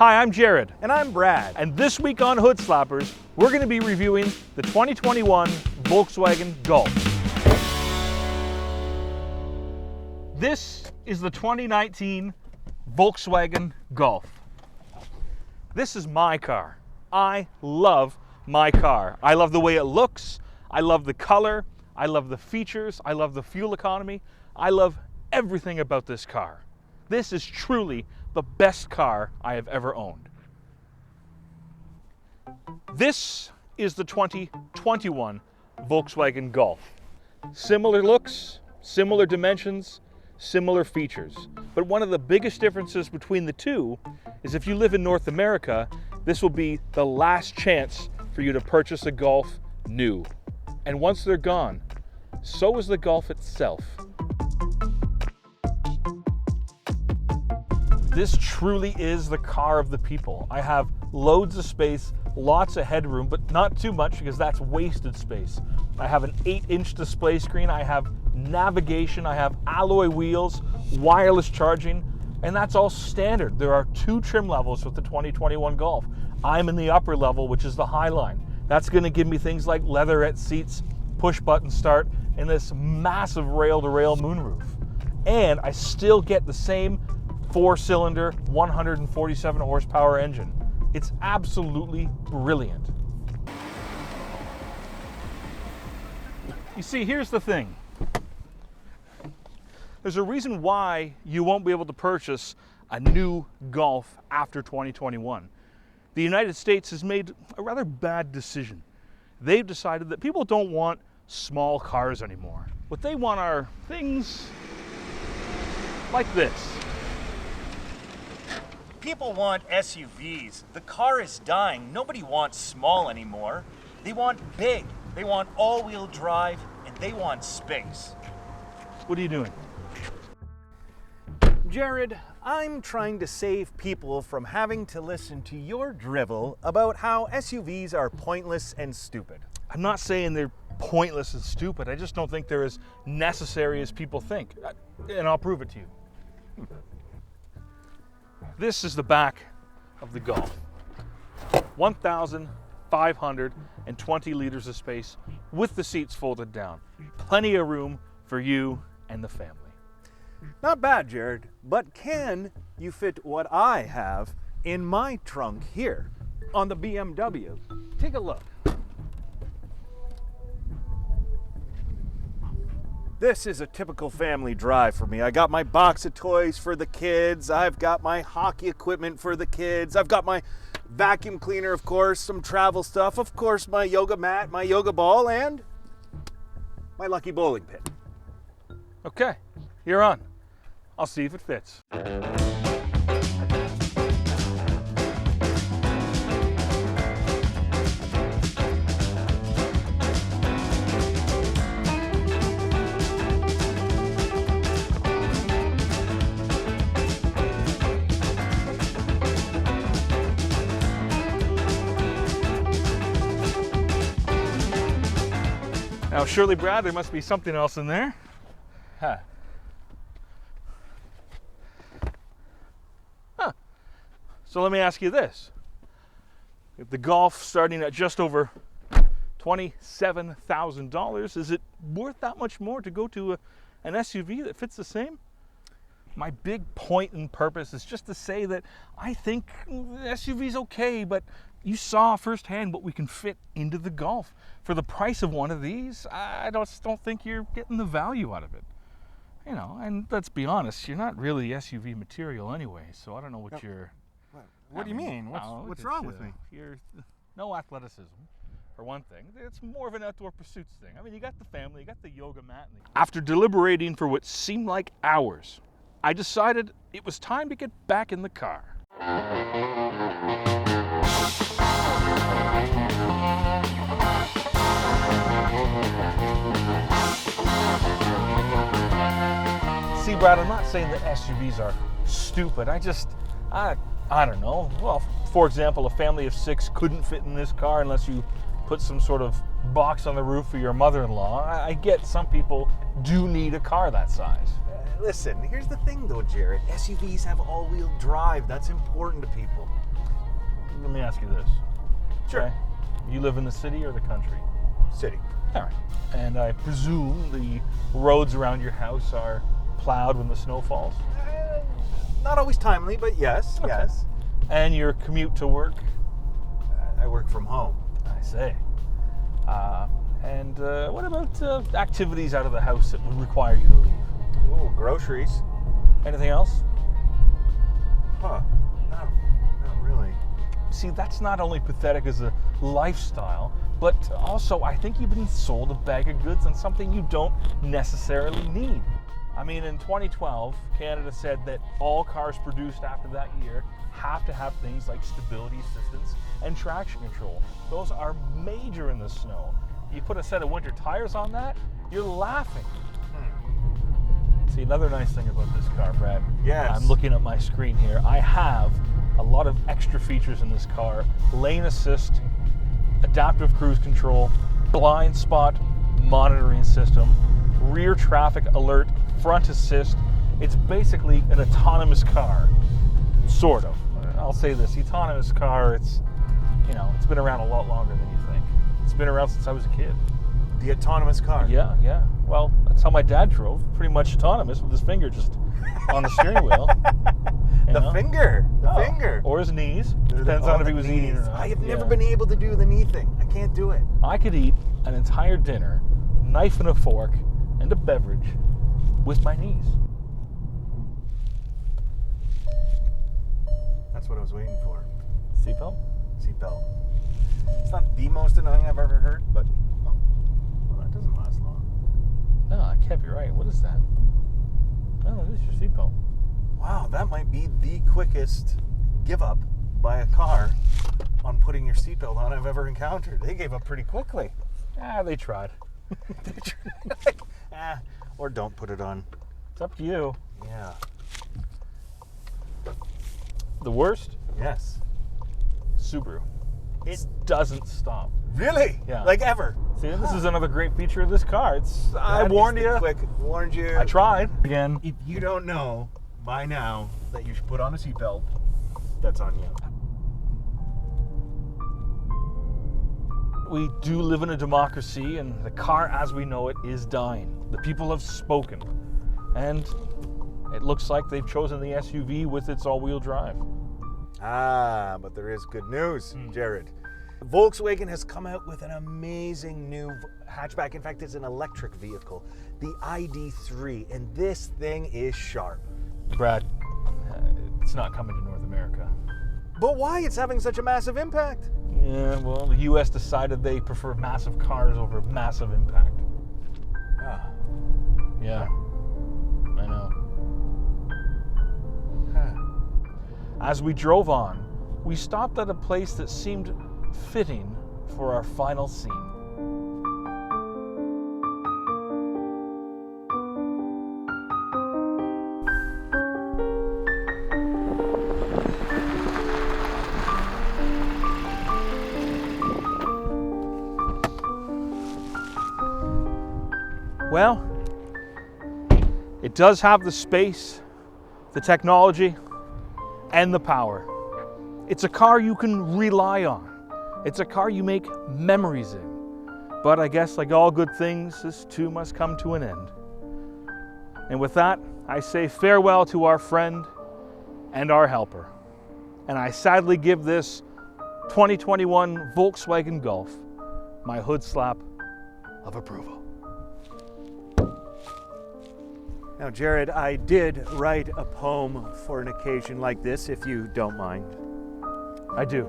Hi, I'm Jared. And I'm Brad. And this week on Hood Slappers, we're going to be reviewing the 2021 Volkswagen Golf. This is the 2019 Volkswagen Golf. This is my car. I love my car. I love the way it looks. I love the color. I love the features. I love the fuel economy. I love everything about this car. This is truly the best car I have ever owned. This is the 2021 Volkswagen Golf. Similar looks, similar dimensions, similar features. But one of the biggest differences between the two is if you live in North America, this will be the last chance for you to purchase a Golf new. And once they're gone, so is the Golf itself. This truly is the car of the people. I have loads of space, lots of headroom, but not too much because that's wasted space. I have an 8-inch display screen, I have navigation, I have alloy wheels, wireless charging, and that's all standard. There are 2 trim levels with the 2021 Golf. I'm in the upper level, which is the High line. That's gonna give me things like leatherette seats, push button start, and this massive rail-to-rail moonroof. And I still get the same 4-cylinder, 147 horsepower engine. It's absolutely brilliant. You see, here's the thing. There's a reason why you won't be able to purchase a new Golf after 2021. The United States has made a rather bad decision. They've decided that people don't want small cars anymore. What they want are things like this. People want SUVs. The car is dying. Nobody wants small anymore. They want big. They want all-wheel drive, and they want space. What are you doing? Jared, I'm trying to save people from having to listen to your drivel about how SUVs are pointless and stupid. I'm not saying they're pointless and stupid. I just don't think they're as necessary as people think. And I'll prove it to you. This is the back of the Golf. 1,520 liters of space with the seats folded down. Plenty of room for you and the family. Not bad, Jared, but can you fit what I have in my trunk here on the BMW? Take a look. This is a typical family drive for me. I got my box of toys for the kids. I've got my hockey equipment for the kids. I've got my vacuum cleaner, of course, some travel stuff, of course, my yoga mat, my yoga ball, and my lucky bowling pin. Okay, you're on. I'll see if it fits. Now, surely, Brad, there must be something else in there. Huh. So let me ask you this. If the Golf starting at just over $27,000, is it worth that much more to go to an SUV that fits the same? My big point and purpose is just to say that I think the SUV's okay, but you saw firsthand what we can fit into the Golf. For the price of one of these, I don't think you're getting the value out of it. You know, and let's be honest, you're not really SUV material anyway, so I don't know what you're... What do you mean? What's wrong with me? You're no athleticism, for one thing. It's more of an outdoor pursuits thing. I mean, you got the family, you got the yoga mat. After deliberating for what seemed like hours, I decided it was time to get back in the car. See, Brad, I'm not saying that SUVs are stupid. I don't know. Well, for example, a family of 6 couldn't fit in this car unless you put some sort of box on the roof for your mother-in-law. I get some people do need a car that size. Listen, here's the thing though, Jared. SUVs have all-wheel drive. That's important to people. Let me ask you this. Sure. Okay? You live in the city or the country? City. All right. And I presume the roads around your house are plowed when the snow falls? Not always timely, but yes, Okay. yes. And your commute to work? I work from home. I say. And what about activities out of the house that would require you to leave? Ooh, groceries. Anything else? Huh. No, not really. See, that's not only pathetic as a lifestyle, but also I think you've been sold a bag of goods on something you don't necessarily need. I mean, in 2012, Canada said that all cars produced after that year have to have things like stability assistance and traction control. Those are major in the snow. You put a set of winter tires on that, you're laughing. See, another nice thing about this car, Brad. Yes. I'm looking at my screen here. I have a lot of extra features in this car. Lane assist, adaptive cruise control, blind spot monitoring system, rear traffic alert, front assist. It's basically an autonomous car, sort of. I'll say this, the autonomous car, it's been around a lot longer than you think. It's been around since I was a kid. The autonomous car. Yeah. Well, that's how my dad drove, pretty much autonomous with his finger just on the steering wheel. The finger. Or his knees. Depends on if he was eating or not. I have never been able to do the knee thing. I can't do it. I could eat an entire dinner, knife and a fork, and a beverage with my knees. That's what I was waiting for. Seatbelt? Seatbelt. It's not the most annoying I've ever heard, but well, that doesn't last long. No, that can't be right. What is that? Oh, this is your seatbelt. Wow, that might be the quickest give up by a car on putting your seatbelt on I've ever encountered. They gave up pretty quickly. They tried. Or don't put it on. It's up to you. Yeah. The worst? Yes. Subaru. It doesn't stop. Really? Yeah. Like ever? See, this is another great feature of this car. I warned you. Warned you. I tried. Again. If you don't know by now that you should put on a seatbelt, that's on you. We do live in a democracy, and the car as we know it is dying. The people have spoken, and it looks like they've chosen the SUV with its all-wheel drive. But there is good news, Jared. Volkswagen has come out with an amazing new hatchback. In fact, it's an electric vehicle, the ID.3, and this thing is sharp. Brad, it's not coming to North America. But why? It's having such a massive impact. Yeah, well, the U.S. decided they prefer massive cars over massive impact. Yeah, I know. As we drove on, we stopped at a place that seemed fitting for our final scene. Well, it does have the space, the technology, and the power. It's a car you can rely on. It's a car you make memories in. But I guess like all good things, this too must come to an end. And with that, I say farewell to our friend and our helper. And I sadly give this 2021 Volkswagen Golf my hood slap of approval. Now, Jared, I did write a poem for an occasion like this, if you don't mind. I do.